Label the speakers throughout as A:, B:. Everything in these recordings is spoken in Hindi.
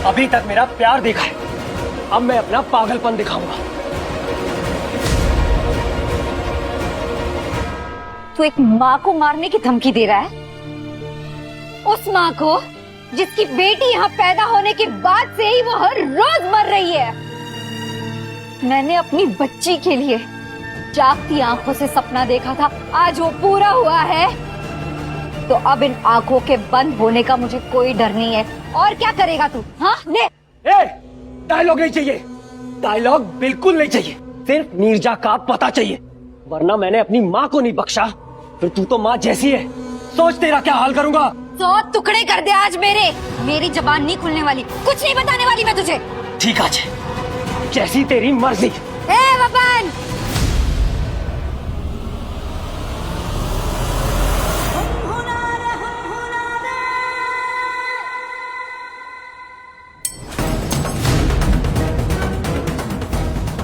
A: अभी तक मेरा प्यार देखा है, अब मैं अपना पागलपन दिखाऊंगा।
B: तू एक माँ को मारने की धमकी दे रहा है? उस माँ को जिसकी बेटी यहाँ पैदा होने के बाद से ही वो हर रोज मर रही है। मैंने अपनी बच्ची के लिए जागती आंखों से सपना देखा था, आज वो पूरा हुआ है। तो अब इन आंखों के बंद होने का मुझे कोई डर नहीं है। और क्या करेगा तू? हाँ ले।
A: डायलॉग नहीं चाहिए, डायलॉग बिल्कुल नहीं चाहिए, सिर्फ नीरजा का पता चाहिए, वरना मैंने अपनी माँ को नहीं बख्शा। फिर तू तो माँ जैसी है, सोच तेरा क्या हाल करूंगा।
B: 100 टुकड़े कर दे आज मेरी जबान नहीं खुलने वाली, कुछ नहीं बताने वाली मैं तुझे।
A: ठीक आज, जैसी तेरी मर्जी।
B: वपन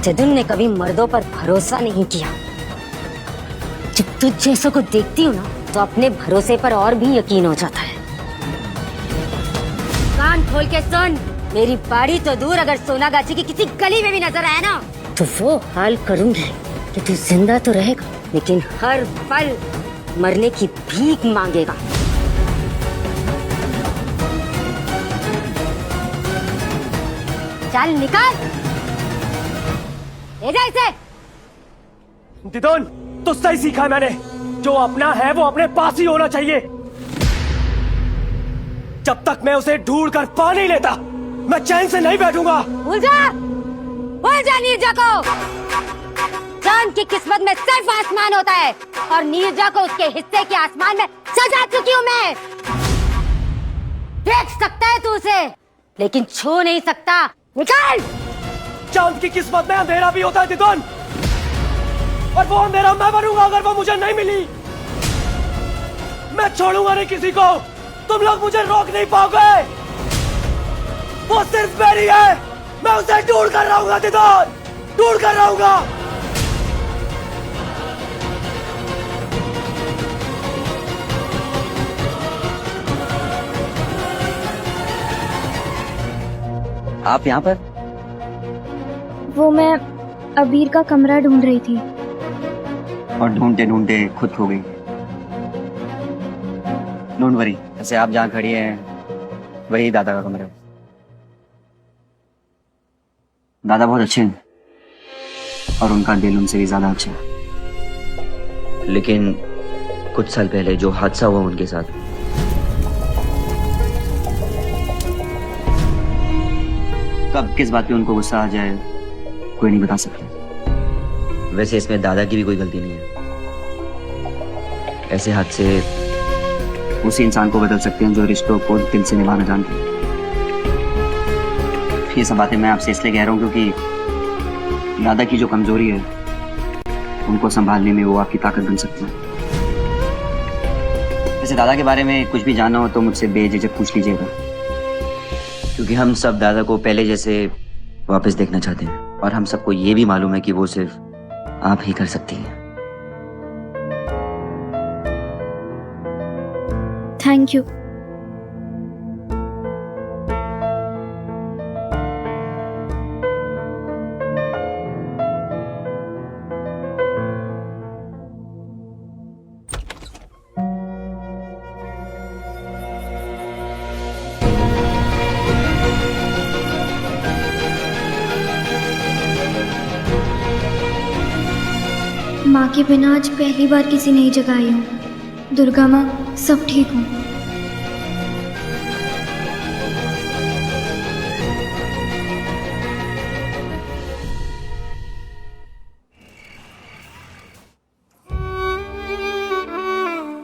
B: जदुन ने कभी मर्दों पर भरोसा नहीं किया। जब तुझ जैसों को देखती हूँ ना, तो अपने भरोसे पर और भी यकीन हो जाता है। कान खोल के सुन, मेरी बाड़ी तो दूर, अगर सोनागाछी की किसी गली में भी नजर आया ना, तो वो हाल करूंगी कि तू जिंदा तो रहेगा, लेकिन हर पल मरने की भीख मांगेगा। चल निकाल, ले जा इसे।
A: दिदोन, तुझसे ही सीखा है मैंने, जो अपना है वो अपने पास ही होना चाहिए। जब तक मैं उसे ढूंढ कर पा नहीं लेता, मैं चैन से नहीं बैठूंगा।
B: भूल जा नीरजा को। चांद की किस्मत में सिर्फ आसमान होता है, और नीरजा को उसके हिस्से के आसमान में सजा चुकी हूँ मैं। देख सकता है तू उसे, लेकिन छू नहीं सकता। निकाल।
A: चांद की किस्मत में अंधेरा भी होता है दिदोन, और वो अंधेरा मैं बनूंगा अगर वो मुझे नहीं मिली। मैं छोड़ूंगा नहीं किसी को, तुम लोग मुझे रोक नहीं पाओगे। वो सिर्फ मेरी है, मैं उसे ढूंढ कर रहूंगा दिदोन, ढूंढ कर रहूंगा।
C: आप यहाँ पर?
D: वो मैं अबीर का कमरा ढूंढ रही थी।
C: और ढूंढते ढूंढते खुद खो गई। डोंट वरी, ऐसे आप जहाँ खड़ी हैं वही दादा का कमरा है। दादा बहुत अच्छे हैं, और उनका दिल उनसे भी ज्यादा अच्छा है।
E: लेकिन कुछ साल पहले जो हादसा हुआ उनके साथ,
C: कब किस बात पे उनको गुस्सा आ जाए कोई नहीं बता सकता।
E: वैसे इसमें दादा की भी कोई गलती नहीं है। ऐसे हादसे
C: उसी इंसान को बदल सकते हैं जो रिश्तों को दिल से निभाना जानते हैं। ये सब बातें मैं आपसे इसलिए कह रहा हूँ क्योंकि दादा की जो कमजोरी है उनको संभालने में वो आपकी ताकत बन सकती है। वैसे दादा के बारे में कुछ भी जानना हो तो मुझसे बेझिझक पूछ लीजिएगा,
E: क्योंकि हम सब दादा को पहले जैसे वापस देखना चाहते हैं, और हम सबको ये भी मालूम है कि वो सिर्फ आप ही कर सकती हैं।
D: Thank you. माँ के बिना आज पहली बार किसी नई जगह आई हूँ। दुर्गा माँ, सब ठीक हूँ।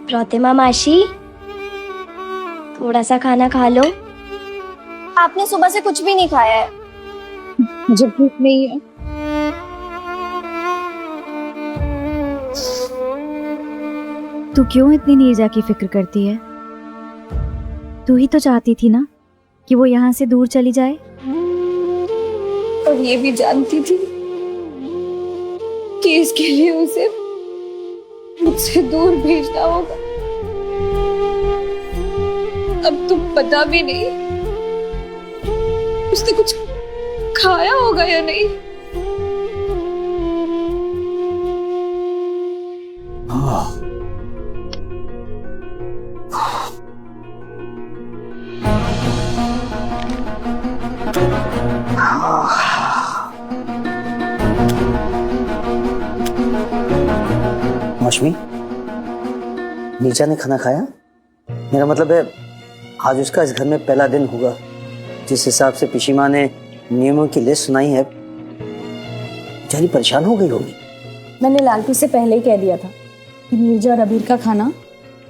F: प्रतिमा मासी, थोड़ा सा खाना खा लो। आपने सुबह से कुछ भी नहीं खाया है।
D: मुझे भूख नहीं है। तू क्यों इतनी नीरजा की फिक्र करती है? तू ही तो चाहती थी ना कि वो यहाँ से दूर चली जाए।
F: और ये भी जानती थी कि इसके लिए उसे मुझसे दूर भेजना होगा। अब तुम पता भी नहीं
B: उसने कुछ खाया होगा या नहीं।
G: मौसमी, नीचा ने खाना खाया? मेरा मतलब है आज उसका इस घर में पहला दिन होगा। जिस हिसाब से पिशी माँ ने नियमों की लिस्ट सुनाई है, बेचारी परेशान हो गई होगी।
H: मैंने लालपी से पहले ही कह दिया था कि नीरजा और अबीर का खाना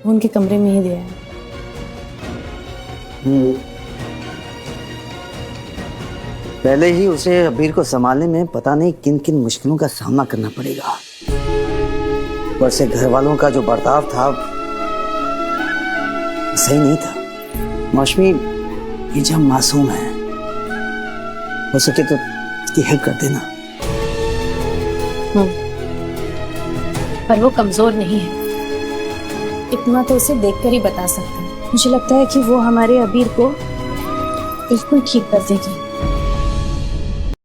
H: वो उनके कमरे में ही दिया है।
G: पहले ही उसे अबीर को संभालने में पता नहीं किन किन मुश्किलों का सामना करना पड़ेगा। ऊपर से घर वालों का जो बर्ताव था सही नहीं था। मौसमी, ये जब मासूम है, हो सके तो इसकी हेल्प कर देना।
H: पर वो कमजोर नहीं है, इतना तो उसे देखकर ही बता सकते हैं। मुझे लगता है कि वो हमारे अबीर को बिल्कुल ठीक कर देगी।